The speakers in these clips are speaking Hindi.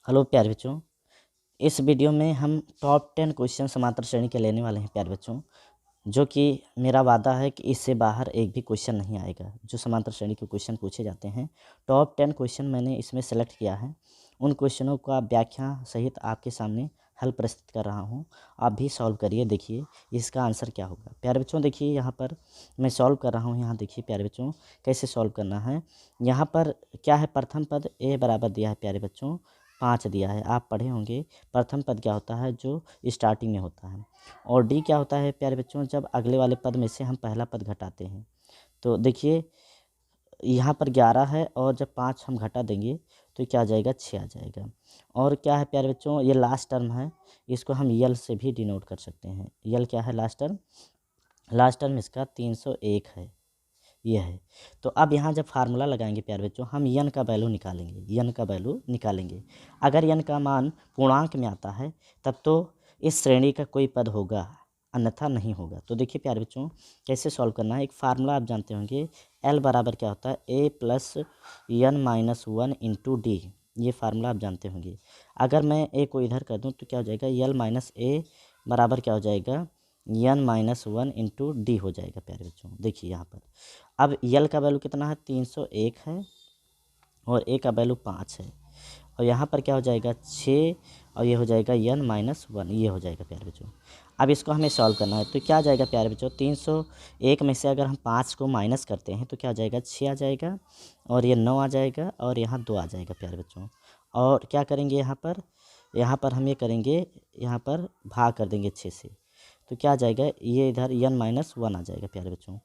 हेलो प्यारे बच्चों, इस वीडियो में हम टॉप 10 क्वेश्चन समांतर श्रेणी के लेने वाले हैं प्यारे बच्चों। जो कि मेरा वादा है कि इससे बाहर एक भी क्वेश्चन नहीं आएगा। जो समांतर श्रेणी के क्वेश्चन पूछे जाते हैं, टॉप 10 क्वेश्चन मैंने इसमें सेलेक्ट किया है। उन क्वेश्चनों का व्याख्या सहित आपके सामने हल प्रस्तुत कर रहा हूं। आप भी सॉल्व करिए, देखिए इसका आंसर क्या होगा। प्यारे बच्चों देखिए, यहाँ पर मैं सॉल्व कर रहा हूँ। यहाँ देखिए प्यारे बच्चों, कैसे सॉल्व करना है। यहाँ पर क्या है, प्रथम पद ए बराबर दिया है प्यारे बच्चों 5 दिया है। आप पढ़े होंगे प्रथम पद क्या होता है, जो स्टार्टिंग में होता है। और डी क्या होता है प्यारे बच्चों, जब अगले वाले पद में से हम पहला पद घटाते हैं। तो देखिए यहाँ पर 11 है और जब 5 हम घटा देंगे तो क्या आ जाएगा, 6 आ जाएगा। और क्या है प्यारे बच्चों, ये लास्ट टर्म है, इसको हम यल से भी डिनोट कर सकते हैं। यल क्या है, लास्ट टर्म। लास्ट टर्म इसका 301 है, ये है। तो अब यहाँ जब फार्मूला लगाएंगे प्यारे बच्चों, हम यन का वैल्यू निकालेंगे। यन का वैल्यू निकालेंगे, अगर यन का मान पूर्णांक में आता है तब तो इस श्रेणी का कोई पद होगा, अन्यथा नहीं होगा। तो देखिए प्यारे बच्चों, कैसे सॉल्व करना है। एक फार्मूला आप जानते होंगे, एल बराबर क्या होता है, a plus n minus 1 into d. ये फार्मूला आप जानते होंगे। अगर मैं ए को इधर कर दूँ तो क्या हो जाएगा, यल माइनस ए बराबर क्या हो जाएगा, यन माइनस 1 इंटू डी हो जाएगा प्यारे बच्चों। देखिए यहाँ पर अब यल का वैल्यू कितना है, 301 है, और ए का वैल्यू 5 है, और यहाँ पर क्या हो जाएगा 6, और ये हो जाएगा यन माइनस 1, ये हो जाएगा प्यारे बच्चों। अब इसको हमें सॉल्व करना है, तो क्या आ जाएगा प्यारे बच्चों, 301 में से अगर हम 5 को माइनस करते हैं तो क्या आ जाएगा, 6 आ जाएगा, और ये 9 आ जाएगा, और यहाँ 2 आ जाएगा प्यारे बच्चों। और क्या करेंगे यहाँ पर हम ये करेंगे, यहाँ पर भाग कर देंगे 6 से, तो क्या आ जाएगा, ये इधर यन माइनस 1 आ जाएगा प्यारे बच्चों।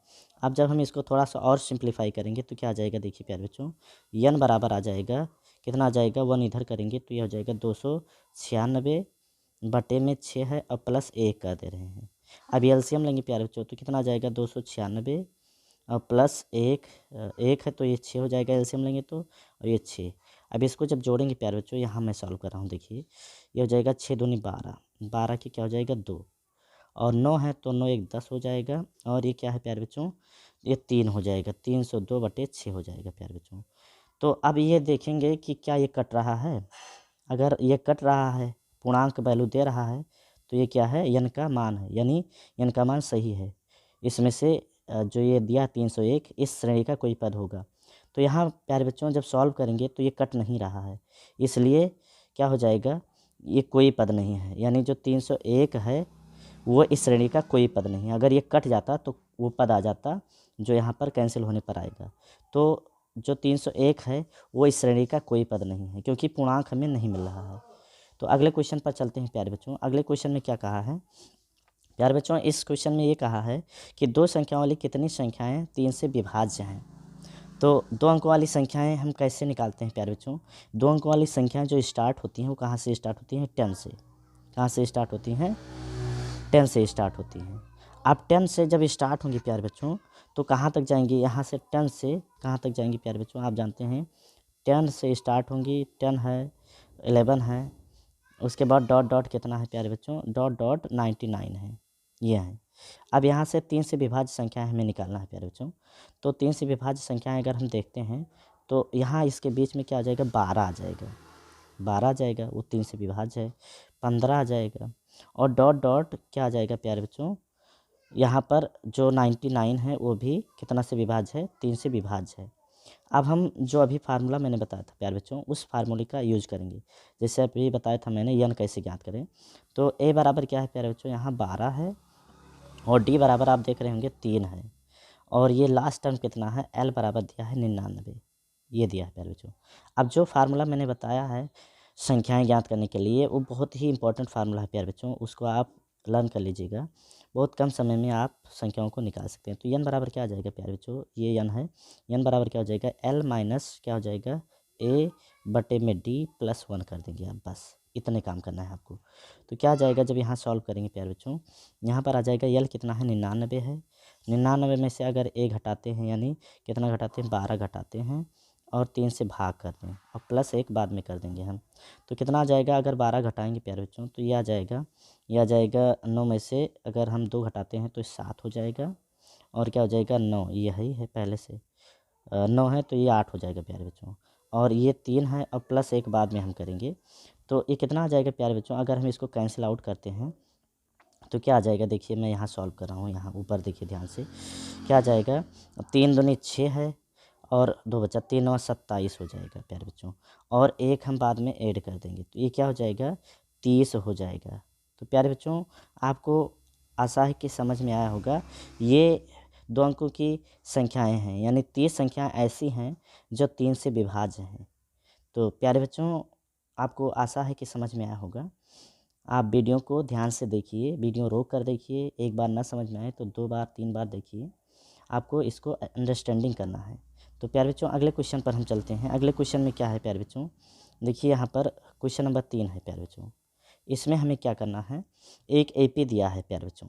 अब जब हम इसको थोड़ा सा और सिंप्लीफाई करेंगे तो क्या आ जाएगा, देखिए प्यारे बच्चों, यन बराबर आ जाएगा, कितना आ जाएगा, 1 इधर करेंगे तो ये हो जाएगा 296 बटे में 6 है, और प्लस 1 कर दे रहे हैं। अब एलसीएम लेंगे प्यारे बच्चों, तो कितना आ जाएगा, 296 और प्लस 1, 1 है तो ये 6 हो जाएगा एलसीएम लेंगे तो, और ये 6। अब इसको जब जोड़ेंगे प्यारे बच्चों, यहाँ मैं सॉल्व कर रहा हूँ, देखिए ये हो जाएगा 6 दूनी 12, 12 की क्या हो जाएगा 2, और 9 है तो 9 एक 10 हो जाएगा, और ये क्या है प्यारे बच्चों, ये 3 हो जाएगा, 302 बटे 6 हो जाएगा प्यारे बच्चों। तो अब ये देखेंगे कि क्या ये कट रहा है। अगर ये कट रहा है, पूर्णांक वैल्यू दे रहा है, तो ये क्या है, यन का मान है, यानी यन का मान सही है। इसमें से जो ये दिया 301, इस श्रेणी का कोई पद होगा। तो यहाँ प्यारे बच्चों जब सॉल्व करेंगे तो ये कट नहीं रहा है, इसलिए क्या हो जाएगा, ये कोई पद नहीं है, यानी जो 301 है वो इस श्रेणी का कोई पद नहीं है। अगर ये कट जाता तो वो पद आ जाता जो यहाँ पर कैंसिल होने पर आएगा। तो जो 301 है वो इस श्रेणी का कोई पद नहीं है, क्योंकि पूर्णांक हमें नहीं मिल रहा है। तो अगले क्वेश्चन पर चलते हैं प्यारे बच्चों। अगले क्वेश्चन में क्या कहा है प्यारे बच्चों, इस क्वेश्चन में ये कहा है कि दो संख्याओं वाली कितनी संख्याएँ 3 से विभाज्य हैं। तो 2 अंकों वाली संख्याएँ हम कैसे निकालते हैं प्यारे बच्चों। 2 अंकों वाली संख्याएँ जो स्टार्ट होती हैं वो कहाँ से स्टार्ट होती हैं, 10 से। कहाँ से स्टार्ट होती हैं, 10 से स्टार्ट होती हैं। अब 10 से जब स्टार्ट होंगी प्यारे बच्चों तो कहाँ तक जाएंगी, यहाँ से 10 से कहाँ तक जाएंगी प्यारे बच्चों, आप जानते हैं 10 से स्टार्ट होंगी, 10 है, 11 है, उसके बाद डॉट डॉट कितना है प्यारे बच्चों, डॉट डॉट 99 है, ये है। अब यहाँ से 3 से विभाज्य संख्याएँ हमें निकालना है प्यारे बच्चों। तो 3 से विभाज्य संख्याएँ अगर हम देखते हैं तो यहाँ इसके बीच में क्या आ जाएगा, 12 आ जाएगा, 12 आ जाएगा, वो 3 से विभाज्य है। 15 आ जाएगा, और डॉट डॉट क्या आ जाएगा प्यारे बच्चों, यहाँ पर जो 99 है वो भी कितना से विभाज्य है, 3 से विभाज्य है। अब हम जो अभी फार्मूला मैंने बताया था प्यारे बच्चों, उस फार्मूले का यूज करेंगे। जैसे अभी बताया था मैंने यन कैसे ज्ञात करें। तो ए बराबर क्या है प्यारे बच्चों, यहाँ 12 है, और डी बराबर आप देख रहे होंगे 3 है, और ये लास्ट टर्म कितना है, एल बराबर दिया है 99, ये दिया है प्यारे बच्चों। अब जो फार्मूला मैंने बताया है संख्याएं ज्ञात करने के लिए, वो बहुत ही इंपॉर्टेंट फार्मूला है प्यारे बच्चों, उसको आप लर्न कर लीजिएगा। बहुत कम समय में आप संख्याओं को निकाल सकते हैं। तो यन बराबर क्या आ जाएगा प्यारे बच्चों, ये यन है, यन बराबर क्या हो जाएगा, एल माइनस क्या हो जाएगा, ए बटे में डी प्लस 1 कर देंगे आप, बस इतने काम करना है आपको। तो क्या आ जाएगा, जब यहाँ सॉल्व करेंगे प्यारे बच्चों, यहाँ पर आ जाएगा यल कितना है, 99 है, 99 में से अगर ए घटाते हैं, यानी कितना घटाते हैं, 12 घटाते हैं, और 3 से भाग कर दें, और प्लस 1 बाद में कर देंगे हम। तो कितना आ जाएगा, अगर 12 घटाएंगे प्यारे बच्चों तो ये आ जाएगा, ये आ जाएगा 9 में से अगर हम 2 घटाते हैं तो 7 हो जाएगा, और क्या हो जाएगा 9, यही है पहले से 9 है तो ये 8 हो जाएगा प्यारे बच्चों। और ये 3 है और प्लस 1 बाद में हम करेंगे। तो ये कितना आ जाएगा प्यारे बच्चों, अगर हम इसको कैंसिल आउट करते हैं तो क्या आ जाएगा, देखिए मैं यहाँ सॉल्व कर रहा हूँ, यहाँ ऊपर देखिए ध्यान से क्या आ जाएगा, 3 दूनी 6 है और 2 बचा, 3 और 27 हो जाएगा प्यारे बच्चों, और 1 हम बाद में ऐड कर देंगे तो ये क्या हो जाएगा, 30 हो जाएगा। तो प्यारे बच्चों आपको आशा है कि समझ में आया होगा। ये 2 अंकों की संख्याएं हैं, यानी 30 संख्याएं ऐसी हैं जो 3 से विभाज्य हैं। तो प्यारे बच्चों आपको आशा है कि समझ में आया होगा। आप वीडियो को ध्यान से देखिए, वीडियो रोक कर देखिए, एक बार ना समझ में आए तो 2 बार 3 बार देखिए, आपको इसको अंडरस्टैंडिंग करना है। तो प्यारे बच्चों अगले क्वेश्चन पर हम चलते हैं। अगले क्वेश्चन में क्या है प्यारे बच्चों, देखिए यहाँ पर क्वेश्चन नंबर 3 है प्यारे बच्चों। इसमें हमें क्या करना है, एक एपी दिया है प्यारे बच्चों,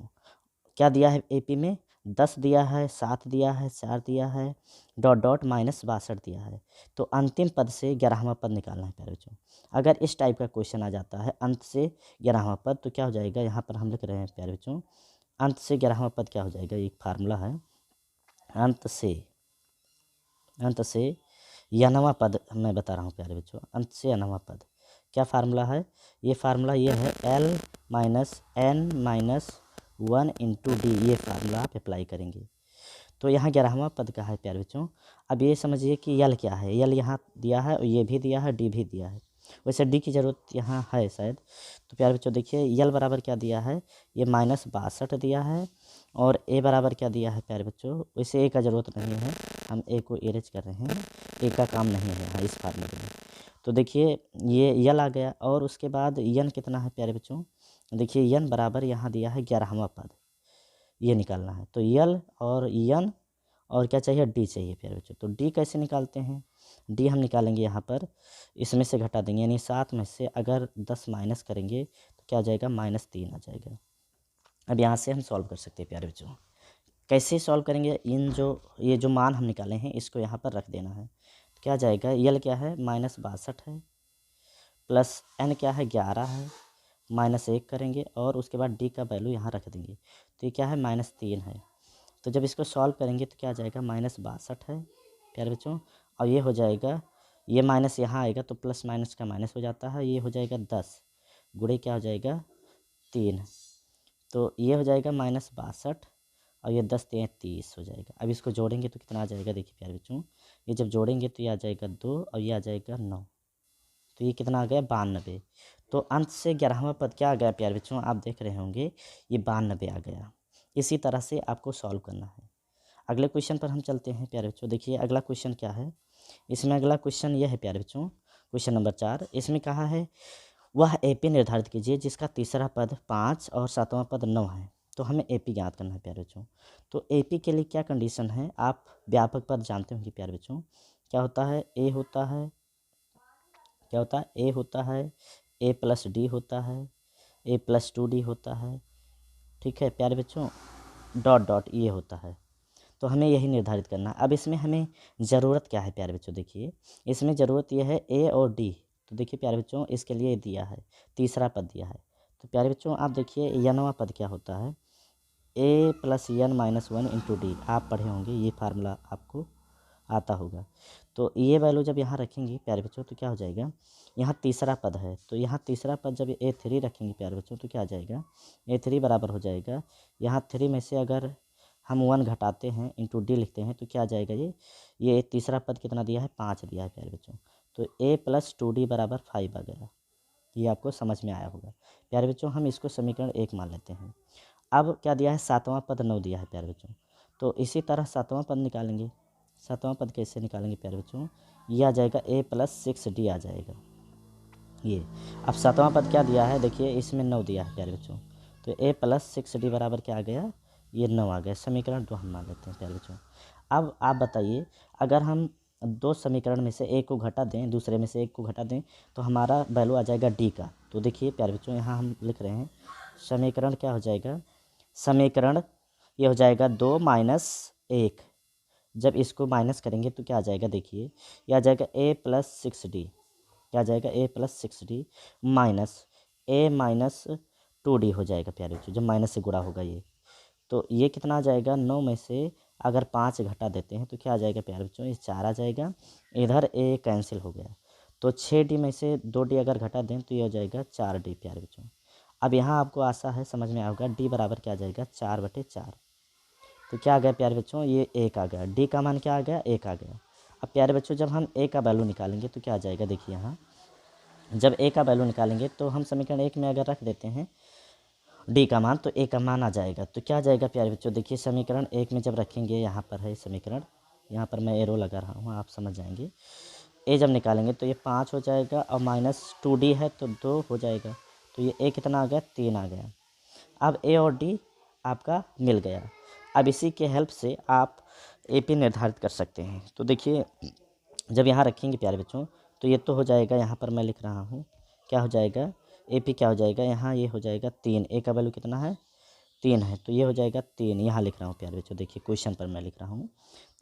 क्या दिया है एपी में, 10 दिया है, 7 दिया है, 4 दिया है, डॉट डॉट -62 दिया है। तो अंतिम पद से 11वां पद निकालना है प्यारे बच्चों। अगर इस टाइप का क्वेश्चन आ जाता है अंत से 11वां पद, तो क्या हो जाएगा, यहाँ पर हम लिख रहे हैं प्यारे बच्चों, अंत से 11वां पद क्या हो जाएगा, एक फार्मूला है, अंत से n वां पद मैं बता रहा हूँ प्यारे बच्चों, अंत से n वां पद क्या फार्मूला है, ये फार्मूला ये है L - n - 1 × d, ये फार्मूला आप अप्लाई करेंगे। तो यहाँ 11वां पद का है प्यारे बच्चों। अब ये समझिए कि यल क्या है, यल यहाँ दिया है और ये भी दिया है, डी भी दिया है, वैसे डी की ज़रूरत यहाँ है शायद। तो प्यारे बच्चों देखिए यल बराबर क्या दिया है, ये -62 दिया है, और ए बराबर क्या दिया है प्यारे बच्चों, वैसे ए का ज़रूरत नहीं है, हम ए को एरेज कर रहे हैं, ए का काम नहीं है यहाँ इस फार्मूले में। तो देखिए ये यल आ गया, और उसके बाद यन कितना है प्यारे बच्चों, देखिए यन बराबर यहाँ दिया है 11वां पद, ये निकालना है। तो यल और यन और क्या चाहिए, डी चाहिए प्यारे बच्चों। तो डी कैसे निकालते हैं, डी हम निकालेंगे यहाँ पर, इसमें से घटा देंगे, यानी 7 में से अगर 10 माइनस करेंगे तो क्या आ जाएगा, -3 आ जाएगा। अब यहाँ से हम सॉल्व कर सकते हैं प्यारे बच्चों। कैसे सॉल्व करेंगे, ये जो मान हम निकाले हैं इसको यहाँ पर रख देना है। तो क्या आ जाएगा, यल क्या है -62 है, प्लस एन क्या है 11 है, -1 करेंगे और उसके बाद डी का वैल्यू यहाँ रख देंगे। तो ये क्या है, -3 है। तो जब इसको सॉल्व करेंगे तो क्या आ जाएगा, -62 है प्यारे बच्चों, और ये हो जाएगा, ये माइनस यहाँ आएगा तो प्लस माइनस का माइनस हो जाता है, ये हो जाएगा 10 गुणे क्या हो जाएगा 3, तो ये हो जाएगा -62 और ये 10 3 30 हो जाएगा। अब इसको जोड़ेंगे तो कितना आ जाएगा, देखिए प्यारे बच्चों, ये जब जोड़ेंगे तो ये आ जाएगा 2 और ये आ जाएगा 9, तो ये कितना आ गया 92। तो अंत से 11वां पद क्या आ गया प्यारे बच्चों, आप देख रहे होंगे ये 92 आ गया। इसी तरह से आपको सॉल्व करना है। अगले क्वेश्चन पर हम चलते हैं प्यारे बच्चों। देखिए अगला क्वेश्चन क्या है, इसमें अगला क्वेश्चन यह है प्यारे बच्चों, क्वेश्चन नंबर 4। इसमें कहा है वह एपी निर्धारित कीजिए जिसका तीसरा पद 5 और 7वां पद 9 है। तो हमें एपी ज्ञात करना है प्यारे बच्चों। तो एपी के लिए क्या कंडीशन है, आप व्यापक पद जानते होंगे प्यारे बच्चों, क्या होता है, ए होता है, क्या होता है, ए होता है, ए प्लस डी होता है, ए प्लस 2d होता है, ठीक है प्यारे बच्चों, डॉट डॉट ये होता है। तो हमें यही निर्धारित करना है। अब इसमें हमें ज़रूरत क्या है प्यारे बच्चों, देखिए इसमें ज़रूरत यह है ए और डी। तो देखिए प्यारे बच्चों इसके लिए दिया है, तीसरा पद दिया है। तो प्यारे बच्चों आप देखिए यनवां पद क्या होता है, ए प्लस n - 1 × d, आप पढ़े होंगे, ये फार्मूला आपको आता होगा। तो ये वैल्यू जब यहाँ रखेंगे प्यारे बच्चों तो क्या हो जाएगा, यहाँ तीसरा पद है तो यहाँ तीसरा पद जब A3 रखेंगे प्यारे बच्चों तो क्या आ जाएगा, A3 बराबर हो जाएगा, यहाँ 3 में से अगर हम 1 घटाते हैं इंटू डी लिखते हैं तो क्या आ जाएगा, ये तीसरा पद कितना दिया है, 5 दिया है प्यारे बच्चों। तो a + 2d = 5 आ गया। ये आपको समझ में आया होगा प्यारे बच्चों। हम इसको समीकरण 1 मान लेते हैं। अब क्या दिया है, 7वां पद 9 दिया है प्यारे बच्चों। तो इसी तरह 7वां पद निकालेंगे। 7वां पद कैसे निकालेंगे प्यारे बच्चों, ये आ जाएगा a + 6d आ जाएगा ये। अब 7वां पद क्या दिया है, देखिए इसमें 9 दिया है प्यारे बच्चों। तो a + 6d बराबर क्या आ गया, ये 9 आ गया। समीकरण 2 हम मान लेते हैं प्यारे बच्चों। अब आप बताइए, अगर हम 2 समीकरण में से एक को घटा दें, दूसरे में से एक को घटा दें तो हमारा वैल्यू आ जाएगा डी का। तो देखिए प्यारे बच्चों यहाँ हम लिख रहे हैं समीकरण क्या हो जाएगा, समीकरण ये हो जाएगा 2 - 1। जब इसको माइनस करेंगे तो क्या आ जाएगा, देखिए ये आ जाएगा a + 6d, क्या आ जाएगा a + 6d minus a - 2d हो जाएगा प्यारे बच्चों, जब माइनस से गुणा होगा ये। तो ये कितना आ जाएगा, 9 में से अगर 5 घटा देते हैं तो क्या आ जाएगा प्यारे बच्चों, ये 4 आ जाएगा। इधर ए कैंसिल हो गया, तो 6D में से 2D अगर घटा दें तो ये हो जाएगा 4D प्यारे बच्चों। अब यहाँ आपको आशा है समझ में आएगा, D बराबर क्या आ जाएगा, 4/4। तो क्या आ गया प्यारे बच्चों, ये 1 आ गया। D का मान क्या आ गया, 1 आ गया। अब प्यारे बच्चों जब हम A का वैल्यू निकालेंगे तो क्या आ जाएगा, देखिए यहाँ जब A का वैल्यू निकालेंगे तो हम समीकरण 1 में अगर रख देते हैं D का मान, तो A का मान आ जाएगा। तो क्या आ जाएगा प्यारे बच्चों, देखिए समीकरण 1 में जब रखेंगे, यहाँ पर है समीकरण, यहाँ पर मैं एरो लगा रहा हूँ, आप समझ जाएंगे। A जब निकालेंगे तो ये 5 हो जाएगा और -2D है तो 2 हो जाएगा। तो ये A कितना आ गया, 3 आ गया। अब A और D आपका मिल गया। अब इसी के हेल्प से आप AP निर्धारित कर सकते हैं। तो देखिए जब यहाँ रखेंगे प्यारे बच्चों तो ये तो हो जाएगा, यहाँ पर मैं लिख रहा हूँ क्या हो जाएगा, AP क्या हो जाएगा, यहाँ ये हो जाएगा 3। A का वैल्यू कितना है, 3 है, तो ये हो जाएगा 3। यहाँ लिख रहा हूँ प्यारे बच्चों, देखिए क्वेश्चन पर मैं लिख रहा हूँ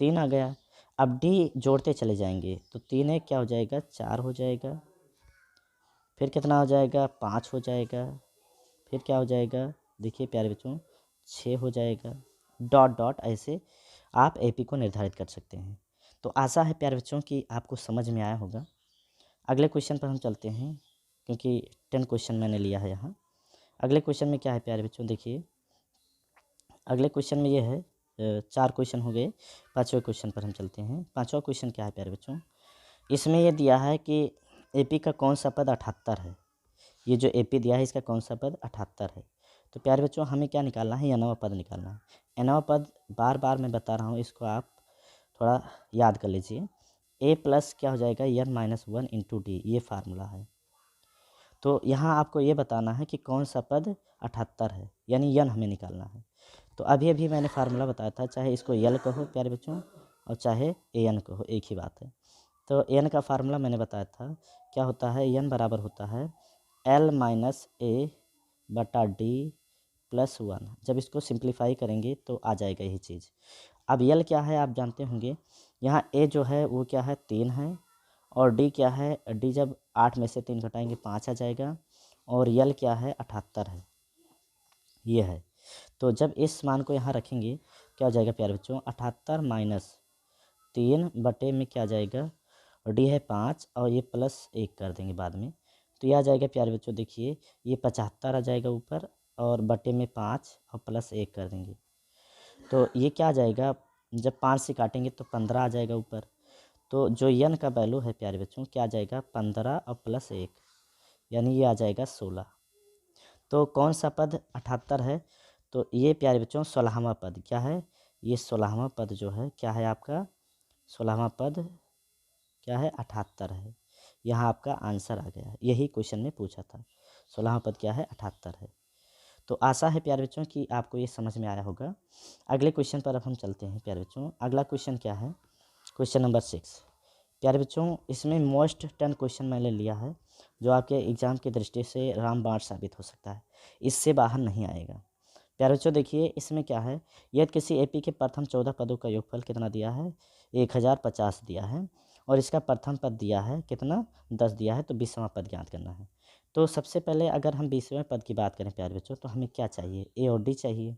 3 आ गया। अब D जोड़ते चले जाएंगे तो 3 1 क्या हो जाएगा, 4 हो जाएगा। फिर कितना हो जाएगा, 5 हो जाएगा। फिर क्या हो जाएगा, देखिए प्यारे बच्चों 6 हो जाएगा। डॉट डॉट ऐसे आप AP को निर्धारित कर सकते हैं। तो आशा है प्यारे बच्चों कि आपको समझ में आया होगा। अगले क्वेश्चन पर हम चलते हैं, क्योंकि 10 क्वेश्चन मैंने लिया है यहाँ। अगले क्वेश्चन में क्या है प्यारे बच्चों, देखिए अगले क्वेश्चन में ये है 4 क्वेश्चन हो गए। 5वें क्वेश्चन पर हम चलते हैं। 5वां क्वेश्चन क्या है प्यारे बच्चों, इसमें ये दिया है कि AP का कौन सा पद 78 है। ये जो AP दिया है इसका कौन सा पद 78 है। तो प्यारे बच्चों हमें क्या निकालना है, nवां पद निकालना है। nवां पद बार बार मैं बता रहा हूँ, इसको आप थोड़ा याद कर लीजिए। A प्लस क्या हो जाएगा, n-1 इंटू D, ये फार्मूला है। तो यहाँ आपको ये बताना है कि कौन सा पद 78 है, यानी n हमें निकालना है। तो अभी अभी मैंने फार्मूला बताया था, चाहे इसको यल कहो प्यारे बच्चों और चाहे an कहो, एक ही बात है। तो n का फार्मूला मैंने बताया था, क्या होता है, n बराबर होता है L-A/D+1। जब इसको सिंप्लीफाई करेंगे तो आ जाएगा यही चीज़। अब यल क्या है आप जानते होंगे, यहाँ A जो है वो क्या है, 3 है, और D क्या है, D जब 8 में से 3 घटाएंगे 5 आ जाएगा, और यल क्या है, 78 है, ये है। तो जब इस मान को यहाँ रखेंगे क्या हो जाएगा प्यारे बच्चों, 78 - 3 बटे में क्या आ जाएगा, D है 5 और ये +1 कर देंगे बाद में, तो ये आ जाएगा प्यारे बच्चों, देखिए ये 75 आ जाएगा ऊपर, और बटे में 5 और +1 कर देंगे, तो ये क्या आ जाएगा, जब 5 से काटेंगे तो 15 आ जाएगा ऊपर। तो जो n का वैल्यू है प्यारे बच्चों क्या आ जाएगा, 15 और +1, यानी ये आ जाएगा 16। तो कौन सा पद 78 है, तो ये प्यारे बच्चों 16वां पद क्या है, ये 16वां पद जो है क्या है आपका, 16वां पद क्या है, 78 है। यहाँ आपका आंसर आ गया, यही क्वेश्चन में पूछा था, 16वां पद क्या है, 78 है। तो आशा है प्यारे बच्चों कि आपको ये समझ में आया होगा। अगले क्वेश्चन पर अब हम चलते हैं प्यारे बच्चों। अगला क्वेश्चन क्या है, क्वेश्चन नंबर 6 प्यारे बच्चों, इसमें मोस्ट 10 क्वेश्चन मैंने लिया है जो आपके एग्ज़ाम की दृष्टि से रामबाण साबित हो सकता है, इससे बाहर नहीं आएगा। प्यारे बच्चों देखिए इसमें क्या है, यदि किसी AP के प्रथम 14 पदों का योगफल कितना दिया है, 1050 दिया है, और इसका प्रथम पद दिया है कितना, 10 दिया है, तो 20वां पद ज्ञात करना है। तो सबसे पहले अगर हम 20वें पद की बात करें प्यारे बच्चों, तो हमें क्या चाहिए, A और D चाहिए।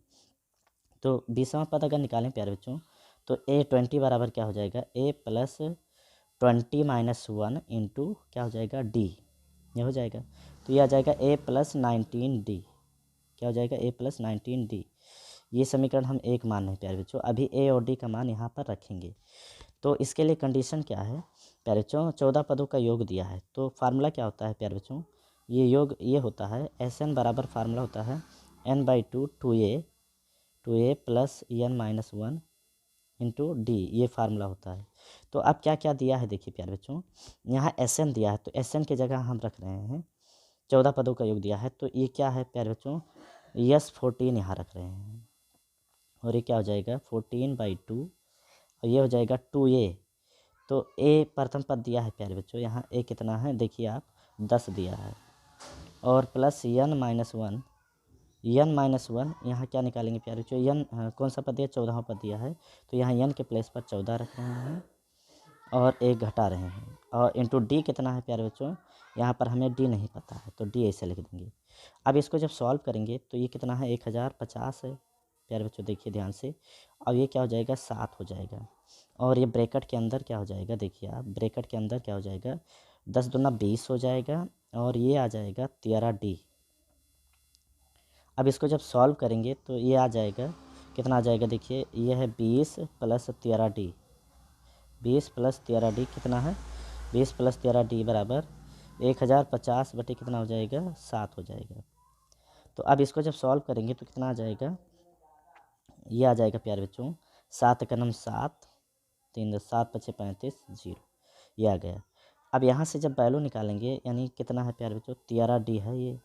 तो 20वां पद अगर निकालें प्यारे बच्चों तो A20 बराबर क्या हो जाएगा, A + 20 - 1 इंटू क्या हो जाएगा, D, ये हो जाएगा। तो ये आ जाएगा A + 19D, क्या हो जाएगा, A + 19D। ये समीकरण हम एक मान रहे हैं प्यारे बच्चों। अभी A और D का मान यहाँ पर रखेंगे। तो इसके लिए कंडीशन क्या है प्यारे बच्चों, 14 पदों का योग दिया है, तो फार्मूला क्या होता है प्यारे बच्चों, ये योग ये होता है SN बराबर फार्मूला होता है n/2 2a + n-1 into D, ये फार्मूला होता है। तो अब क्या क्या दिया है देखिए प्यारे बच्चों, यहाँ SN दिया है, तो SN की जगह हम रख रहे हैं 14 पदों का योग दिया है, तो ये क्या है प्यारे बच्चों, S14 यहाँ रख रहे हैं, और ये क्या हो जाएगा 14/2, और ये हो जाएगा 2a। तो A प्रथम पद दिया है प्यारे बच्चों, यहाँ A कितना है देखिए आप, 10 दिया है, और प्लस n-1 यहाँ क्या निकालेंगे प्यारे बच्चों, n कौन सा पद दिया, 14वां पद दिया है, तो यहाँ n के प्लेस पर 14 रख रहे हैं और 1 घटा रहे हैं, और इंटू D कितना है प्यारे बच्चों, यहाँ पर हमें D नहीं पता है, तो D ऐसे लिख देंगे। अब इसको जब सॉल्व करेंगे तो ये कितना है, 1050 है, प्यारे बच्चों देखिए ध्यान से। अब ये क्या हो जाएगा 7 हो जाएगा, और ये ब्रैकेट के अंदर क्या हो जाएगा देखिए आप, ब्रैकेट के अंदर क्या हो जाएगा 10 दूना 20 हो जाएगा, और ये आ जाएगा 13D। अब इसको जब सॉल्व करेंगे तो ये आ जाएगा कितना आ जाएगा देखिए, ये है 20 प्लस 13D, 20 प्लस 13D कितना है, 20 प्लस 13D बराबर 1050 बटे कितना हो जाएगा 7 हो जाएगा। तो अब इसको जब सॉल्व करेंगे तो कितना आ जाएगा, ये आ जाएगा प्यारे बच्चों 7 का नम 7, 3 10 7 5 35 0, ये आ गया। अब यहाँ से जब वैल्यू निकालेंगे यानी कितना है प्यारे बच्चों 13D है ये,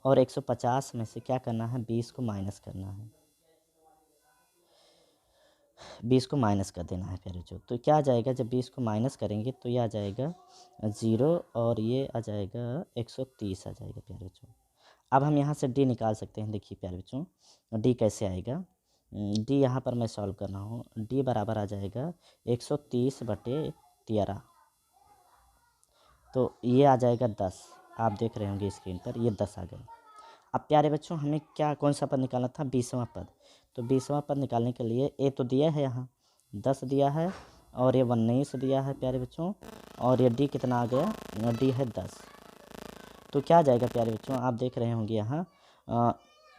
और 150 में से क्या करना है 20 को माइनस करना है, 20 को माइनस कर देना है प्यारे बच्चों। तो क्या आ जाएगा जब 20 को माइनस करेंगे तो ये आ जाएगा 0, और ये आ जाएगा 130 आ जाएगा प्यारे बच्चों। अब हम यहाँ से D निकाल सकते हैं, देखिए प्यारे बच्चों D कैसे आएगा, D यहाँ पर मैं सॉल्व कर रहा हूँ, D बराबर आ जाएगा 130 बटे 13, तो ये आ जाएगा 10, आप देख रहे होंगे स्क्रीन पर ये 10 आ गया। अब प्यारे बच्चों हमें क्या कौन सा पद निकालना था 20वां पद, तो 20वां पद निकालने के लिए ए तो दिया है यहाँ 10 दिया है, और ये 19 दिया है प्यारे बच्चों, और ये D कितना आ गया, D है 10। तो क्या आ जाएगा प्यारे बच्चों आप देख रहे होंगे यहाँ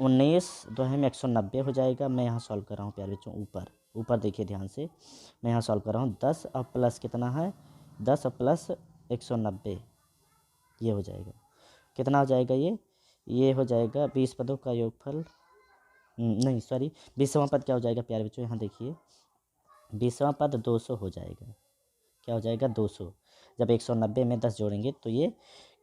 19 2 में 190 हो जाएगा। मैं यहाँ सॉल्व कर रहा हूँ प्यारे बच्चों, ऊपर ऊपर देखिए ध्यान से, मैं यहाँ सॉल्व कर रहा हूँ 10 और प्लस कितना है 10 और प्लस 190, ये हो जाएगा कितना हो जाएगा, ये हो जाएगा 20 पदों का योगफल, नहीं सॉरी 20वां पद क्या हो जाएगा प्यारे बच्चों, यहाँ देखिए 20वां पद 200 हो जाएगा, क्या हो जाएगा 200, जब 190 में 10 जोड़ेंगे तो ये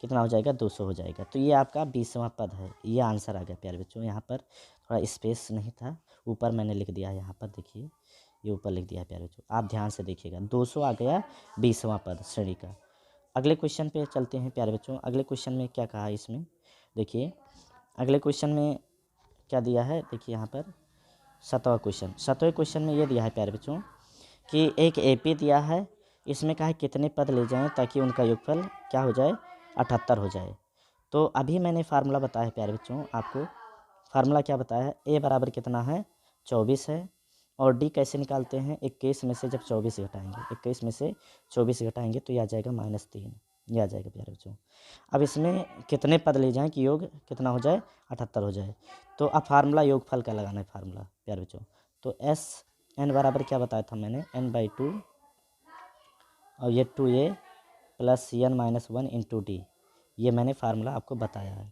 कितना हो जाएगा 200 हो जाएगा। तो ये आपका 20वां पद है, ये आंसर आ गया प्यारे बच्चों। यहाँ पर थोड़ा स्पेस नहीं था, ऊपर मैंने लिख दिया है, यहाँ पर देखिए ये ऊपर लिख दिया है प्यारे बच्चों, आप ध्यान से देखिएगा 200 आ गया 20वां पद श्रेणी का। अगले क्वेश्चन पे चलते हैं प्यारे बच्चों। अगले क्वेश्चन में क्या कहा है इसमें देखिए, अगले क्वेश्चन में क्या दिया है देखिए यहाँ पर 7वां क्वेश्चन, 7वें क्वेश्चन में ये दिया है प्यारे बच्चों कि एक AP दिया है, इसमें कहा है कितने पद ले जाएं ताकि उनका योगफल क्या हो जाए 78 हो जाए। तो अभी मैंने फार्मूला बताया है प्यारे बच्चों आपको, फार्मूला क्या बताया है, A बराबर कितना है 24 है, और D कैसे निकालते हैं 21 में से जब 24 घटाएंगे, 21 में से 24 घटाएंगे तो ये आ जाएगा -3, ये आ जाएगा प्यारे बच्चों। अब इसमें कितने पद ले जाएं कि योग कितना हो जाए 78 हो जाए, तो अब फार्मूला योगफल का लगाना है फार्मूला प्यारे बच्चों। तो SN बराबर क्या बताया था मैंने n/2, और ये 2A plus n-1 into D, ये मैंने फार्मूला आपको बताया है।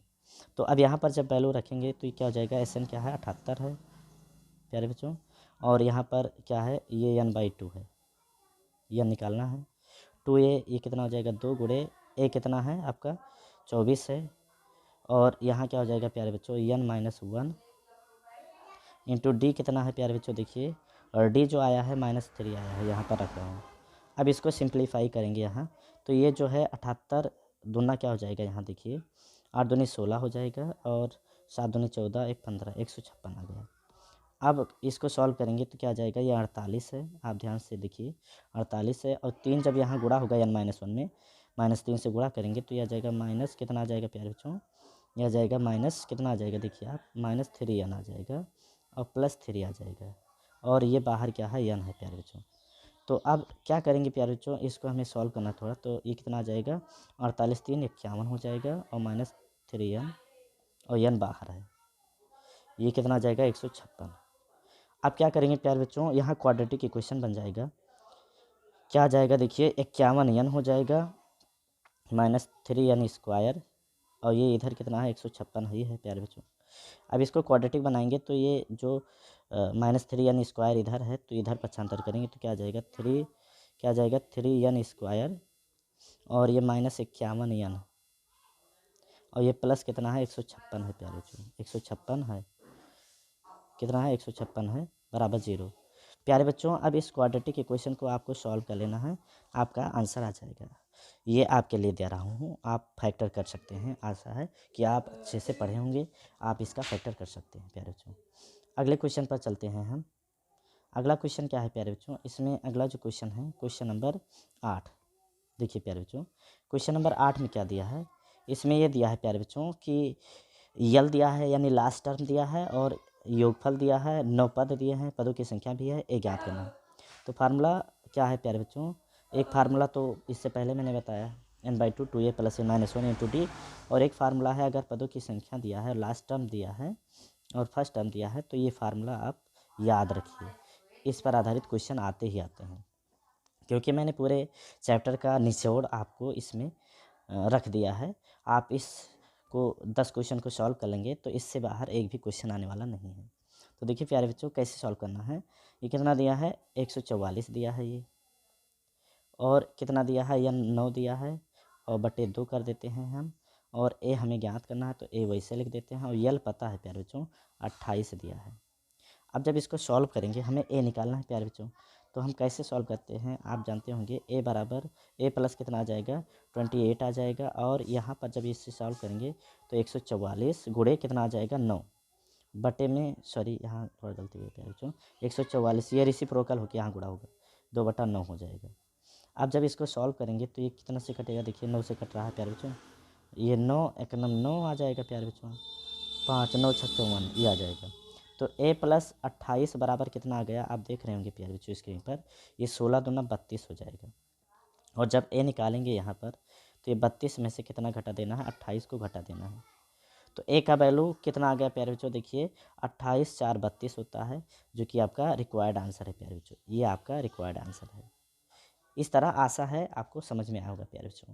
तो अब यहाँ पर जब वैल्यू रखेंगे तो ये क्या हो जाएगा, SN क्या है 78 है प्यारे बच्चों, और यहाँ पर क्या है ये n/2 है, ये निकालना है। 2A ये कितना हो जाएगा 2 गुणे A कितना है आपका 24 है, और यहाँ क्या हो जाएगा प्यारे बच्चों n-1 इंटू D कितना है प्यारे बच्चों देखिए, और D जो आया है -3 आया है, यहाँ पर रख रहा हूँ। अब इसको सिंप्लीफाई करेंगे यहाँ, तो ये जो है 78 दूना क्या हो जाएगा यहाँ देखिए 8 दूनी 16 हो जाएगा, और 7 दूनी 14 1 15 156 आ गया। अब इसको सॉल्व करेंगे तो क्या आ जाएगा, ये 48 है, आप ध्यान से देखिए 48 है, और 3 जब यहाँ गुणा होगा n-1 में -3 से गुणा करेंगे तो यह आ जाएगा माइनस कितना आ जाएगा प्यारे बच्चों, यह आ जाएगा माइनस कितना आ जाएगा देखिए आप -3n आ जाएगा, और +3 आ जाएगा, और ये बाहर क्या है n है प्यारे बच्चों। तो अब क्या करेंगे प्यारे बच्चों, इसको हमें सॉल्व करना थोड़ा, तो ये कितना आ जाएगा 48 3 51 हो जाएगा, और -3n, और n बाहर है, ये कितना आ जाएगा 156। अब क्या करेंगे प्यारे बच्चों, यहाँ क्वाड्रेटिक इक्वेशन बन जाएगा, क्या आ जाएगा देखिए 51n हो जाएगा -3n², और ये इधर कितना है 156 ही है प्यारे बच्चों। अब इसको क्वाड्रेटिक बनाएंगे तो ये जो -3n² इधर है तो इधर पक्षांतर करेंगे तो क्या आ जाएगा 3, क्या आ जाएगा 3n², और ये -51n, और ये प्लस कितना है 156 है प्यारे बच्चों, 156 है, कितना है 156 है बराबर 0। प्यारे बच्चों अब इस क्वाड्रेटिक इक्वेशन को आपको सॉल्व कर लेना है, आपका आंसर आ जाएगा। ये आपके लिए दे रहा हूँ, आप फैक्टर कर सकते हैं, आशा है कि आप अच्छे से पढ़े होंगे, आप इसका फैक्टर कर सकते हैं प्यारे बच्चों। अगले क्वेश्चन पर चलते हैं हम। अगला क्वेश्चन क्या है प्यारे बच्चों, इसमें अगला जो क्वेश्चन है क्वेश्चन नंबर 8, देखिए प्यारे बच्चों क्वेश्चन नंबर 8 में क्या दिया है, इसमें ये दिया है प्यारे बच्चों कि यल दिया है यानी लास्ट टर्म दिया है, और योगफल दिया है, 9 पद दिए हैं, पदों की संख्या भी है, एक ज्ञात करना है। तो फार्मूला क्या है प्यारे बच्चों, एक फार्मूला तो इससे पहले मैंने बताया n/2 2a + n - 1 × d, और एक फार्मूला है अगर पदों की संख्या दिया है, लास्ट टर्म दिया है और फर्स्ट टर्म दिया है, तो ये फार्मूला आप याद रखिए। इस पर आधारित क्वेश्चन आते ही आते हैं, क्योंकि मैंने पूरे चैप्टर का निचोड़ आपको इसमें रख दिया है। आप इसको 10 क्वेश्चन को सॉल्व कर लेंगे तो इससे बाहर एक भी क्वेश्चन आने वाला नहीं है। तो देखिए प्यारे बच्चों, कैसे सॉल्व करना है। ये कितना दिया है, 144 दिया है ये, और कितना दिया है, यह 9 दिया है, और बटे 2 कर देते हैं हम, और ए हमें ज्ञात करना है तो ए वैसे लिख देते हैं, और यल पता है प्यारे बच्चों 28 दिया है। अब जब इसको सॉल्व करेंगे, हमें ए निकालना है प्यारे बच्चों, तो हम कैसे सॉल्व करते हैं आप जानते होंगे। ए बराबर ए प्लस कितना आ जाएगा, 28 आ जाएगा, और यहाँ पर जब इससे सॉल्व करेंगे तो 144 गुणे कितना आ जाएगा, 9 बटे में, सॉरी यहाँ थोड़ा गलती हुई प्यारे बच्चों, 144 ये रेसिप्रोकल होकर यहाँ गुणा होगा, 2/9 हो जाएगा। अब जब इसको सॉल्व करेंगे तो ये कितना से कटेगा, देखिए 9 से कट रहा है प्यारे बच्चों, ये 9 एकनम 9 आ जाएगा प्यारे बच्चों, 5 9 6 54 ये आ जाएगा। तो a + 28 बराबर कितना आ गया, आप देख रहे होंगे प्यारे बच्चों स्क्रीन पर, ये 16 दूना 32 हो जाएगा। और जब a निकालेंगे यहाँ पर तो ये 32 में से कितना घटा देना है, 28 को घटा देना है। तो a का वैल्यू कितना आ गया प्यारे बच्चों, देखिए 28 4 32 होता है, जो कि आपका रिक्वायर्ड आंसर है प्यारे बच्चों, ये आपका रिक्वायर्ड आंसर है। इस तरह आशा है आपको समझ में आया होगा प्यारे बच्चों।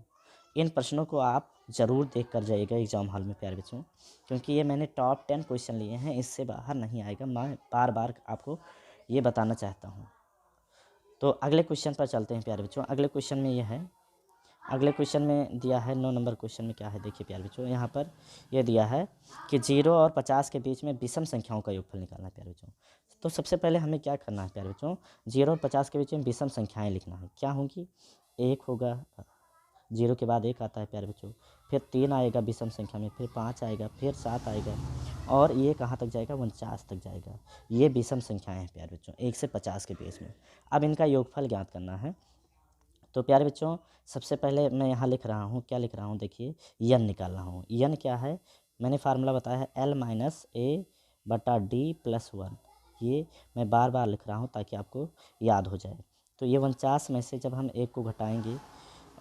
इन प्रश्नों को आप ज़रूर देख कर जाइएगा एग्ज़ाम हॉल में प्यारे बच्चों, क्योंकि ये मैंने टॉप 10 क्वेश्चन लिए हैं, इससे बाहर नहीं आएगा, मैं बार बार आपको ये बताना चाहता हूँ। तो अगले क्वेश्चन पर चलते हैं प्यारे बच्चों। अगले क्वेश्चन में ये है, अगले क्वेश्चन में दिया है 9 नंबर क्वेश्चन में क्या है, देखिए प्यारे बच्चों, यहाँ पर यह दिया है कि 0 और 50 के बीच में विषम संख्याओं का योगफल निकालना है प्यारे बच्चों। तो सबसे पहले हमें क्या करना है प्यारे बच्चों, 0 और 50 के बीच में विषम संख्याएं लिखना है। क्या होंगी, 1 होगा, 0 के बाद 1 आता है प्यारे बच्चों, फिर 3 आएगा विषम संख्या में, फिर 5 आएगा, फिर 7 आएगा, और ये कहाँ तक जाएगा, 49 तक जाएगा। ये विषम संख्याएं हैं प्यारे बच्चों, 1 से 50 के बीच में। अब इनका योगफल ज्ञात करना है। तो प्यारे बच्चों, सबसे पहले मैं यहाँ लिख रहा हूँ, क्या लिख रहा हूँ, देखिए यन निकाल रहा हूँ। यन क्या है, मैंने फार्मूला बताया है L-A/D+1। ये मैं बार बार लिख रहा हूँ ताकि आपको याद हो जाए। तो ये 49 में से जब हम 1 को घटाएंगे,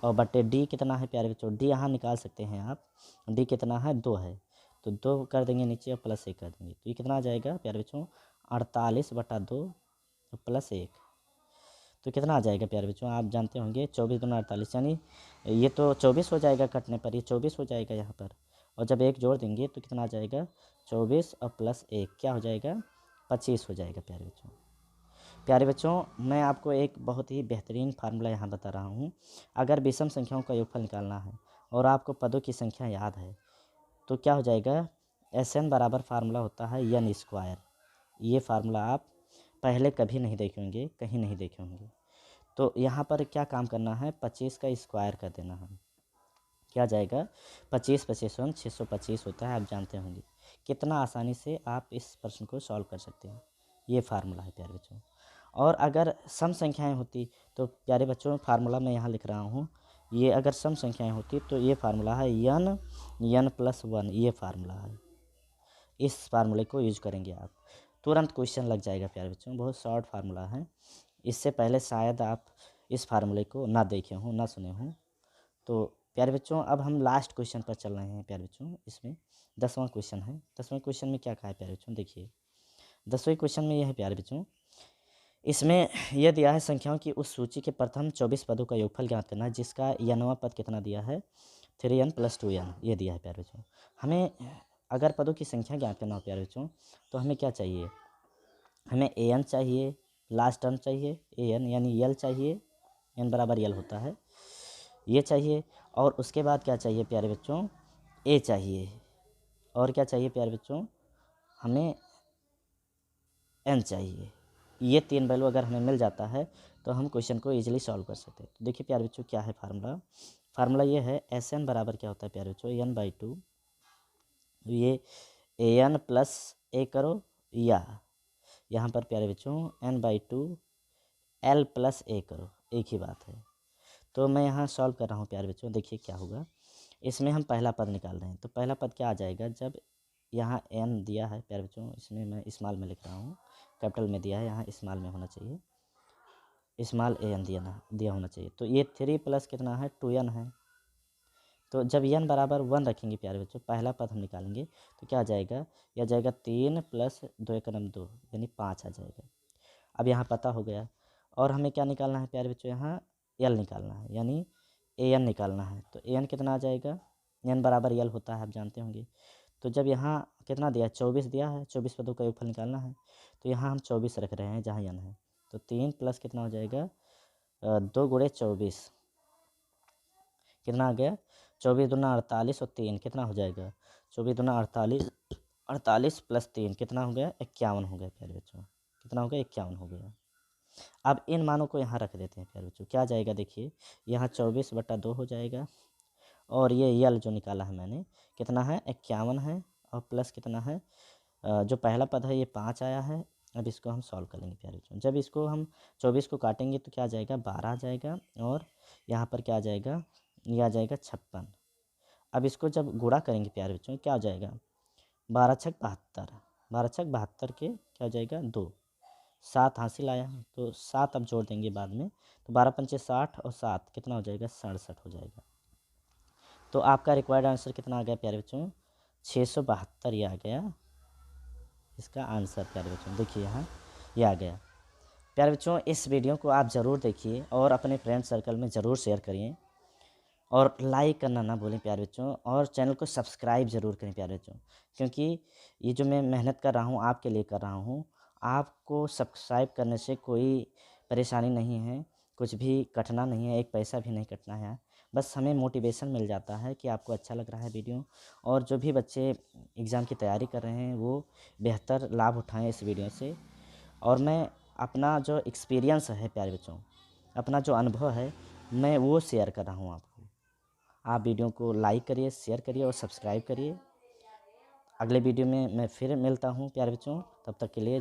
और बटे डी कितना है प्यारे बच्चों, डी यहाँ निकाल सकते हैं आप, डी कितना है, 2 है, तो 2 कर देंगे नीचे और +1 कर देंगे, तो ये कितना आ जाएगा प्यारे बच्चों, 48/2 +1। तो कितना आ जाएगा प्यारे बच्चों, आप जानते होंगे 24 दूना 48, यानी ये तो 24 हो जाएगा, कटने पर ये 24 हो जाएगा यहाँ पर, और जब 1 जोड़ देंगे तो कितना आ जाएगा, 24 और +1 क्या हो जाएगा, 25 हो जाएगा प्यारे बच्चों। प्यारे बच्चों, मैं आपको एक बहुत ही बेहतरीन फार्मूला यहाँ बता रहा हूँ। अगर विषम संख्याओं का योगफल निकालना है और आपको पदों की संख्या याद है तो क्या हो जाएगा, SN बराबर फार्मूला होता है n²। ये फार्मूला आप पहले कभी नहीं देखे होंगे, कहीं नहीं देखे होंगे। तो यहाँ पर क्या काम करना है, 25 का स्क्वायर कर देना है, क्या जाएगा, 25 25 625 होता है, आप जानते होंगे। कितना आसानी से आप इस प्रश्न को सॉल्व कर सकते हैं, ये फार्मूला है प्यारे बच्चों। और अगर सम संख्याएं होती तो प्यारे बच्चों, फार्मूला मैं यहाँ लिख रहा हूँ, ये अगर सम संख्याएं होती तो ये फार्मूला है n+1, ये फार्मूला है। इस फार्मूले को यूज करेंगे आप, तुरंत क्वेश्चन लग जाएगा प्यारे बच्चों, बहुत शॉर्ट फार्मूला है। इससे पहले शायद आप इस फार्मूले को ना देखे हों, ना सुने हों। तो प्यारे बच्चों, अब हम लास्ट क्वेश्चन पर चल रहे हैं प्यारे बच्चों, इसमें 10वां क्वेश्चन है। 10वें क्वेश्चन में क्या कहा है प्यारे बच्चों, देखिए 10वें क्वेश्चन में यह है प्यारे बच्चों, इसमें यह दिया है संख्याओं की उस सूची के प्रथम 24 पदों का योगफल ज्ञात करना है, जिसका n वां पद कितना दिया है, 3n + 2n, ये दिया है प्यारे बच्चों। हमें अगर पदों की संख्या ज्ञात करना हो प्यारे बच्चों, तो हमें क्या चाहिए, हमें an चाहिए, लास्ट टर्म चाहिए an, यानी यल चाहिए, n बराबर यल होता है, ये चाहिए, और उसके बाद क्या चाहिए प्यारे बच्चों, a चाहिए, और क्या चाहिए प्यारे बच्चों, हमें n चाहिए। ये 3 वैल्यू अगर हमें मिल जाता है तो हम क्वेश्चन को इजीली सॉल्व कर सकते हैं। तो देखिए प्यारे बच्चों, क्या है फार्मूला, फार्मूला ये है SN बराबर क्या होता है प्यारे बच्चों, n/2, ये an + a करो, या यहाँ पर प्यारे बच्चों n/2 l + a करो, एक ही बात है। तो मैं यहाँ सॉल्व कर रहा हूँ प्यारे बच्चों, देखिए क्या होगा, इसमें हम पहला पद निकाल रहे हैं, तो पहला पद क्या आ जाएगा, जब यहाँ n दिया है प्यारे बच्चों, इसमें मैं स्मॉल में लिख रहा हूँ, कैपिटल में दिया है, यहाँ स्मॉल में होना चाहिए, स्मॉल an दिया होना चाहिए। तो ये 3 प्लस कितना है 2n है। तो जब n बराबर 1 रखेंगे प्यारे बच्चों, पहला पद हम निकालेंगे तो क्या आ जाएगा, यह आ जाएगा 3 प्लस 2 एकम 2 यानी 5 आ जाएगा। अब यहाँ पता हो गया। और हमें क्या निकालना है प्यारे बच्चों, यहाँ l निकालना है, यानी an निकालना है। तो an कितना आ जाएगा, n बराबर l होता है, आप जानते होंगे। तो जब यहाँ कितना दिया है 24 दिया है, 24 पदों का योगफल निकालना है, तो यहाँ हम 24 रख रहे हैं जहाँ n है। तो 3 प्लस कितना हो जाएगा 2 गुणे 24 कितना आ गया 24 दूना 48 और 3 कितना हो जाएगा 24 दूना 48, 48 प्लस 3 कितना हो गया 51 हो गया प्यारे बच्चों, कितना हो गया 51 हो गया। अब इन मानों को यहाँ रख देते हैं प्यारे बच्चों, क्या जाएगा देखिए, यहाँ 24/2 हो जाएगा, और ये यल जो निकाला है मैंने कितना है 51 है, और प्लस कितना है जो पहला पद है ये 5 आया है। अब इसको हम सॉल्व करेंगे प्यारे बच्चों, जब इसको हम 24 को काटेंगे तो क्या आ जाएगा 12 आ जाएगा, और यहाँ पर क्या आ जाएगा, ये आ जाएगा 56। अब इसको जब गुणा करेंगे प्यारे बच्चों क्या हो जाएगा 12 छक 72, 12 छक 72 के क्या हो जाएगा 2, 7 हासिल आया, तो 7 अब जोड़ देंगे बाद में, तो 12 पंचे 60 और 7 कितना हो जाएगा 67 हो जाएगा। तो आपका रिक्वायर्ड आंसर कितना आ गया प्यारे बच्चों 672, ये आ गया इसका आंसर प्यारे बच्चों। देखिए यहाँ ये आ गया प्यारे बच्चों। इस वीडियो को आप ज़रूर देखिए और अपने फ्रेंड सर्कल में ज़रूर शेयर करिए, और लाइक करना ना भूलें प्यारे बच्चों, और चैनल को सब्सक्राइब ज़रूर करें प्यारे बच्चों, क्योंकि ये जो मैं मेहनत कर रहा हूँ आपके लिए कर रहा हूँ, आपको सब्सक्राइब करने से कोई परेशानी नहीं है, कुछ भी कटना नहीं है, एक पैसा भी नहीं कटना है, बस हमें मोटिवेशन मिल जाता है कि आपको अच्छा लग रहा है वीडियो, और जो भी बच्चे एग्ज़ाम की तैयारी कर रहे हैं वो बेहतर लाभ उठाएँ इस वीडियो से। और मैं अपना जो एक्सपीरियंस है प्यारे बच्चों, अपना जो अनुभव है मैं वो शेयर कर रहा हूँ आपको। आप वीडियो को लाइक करिए, शेयर करिए और सब्सक्राइब करिए। अगले वीडियो में मैं फिर मिलता हूँ प्यारे बच्चों, तब तक के लिए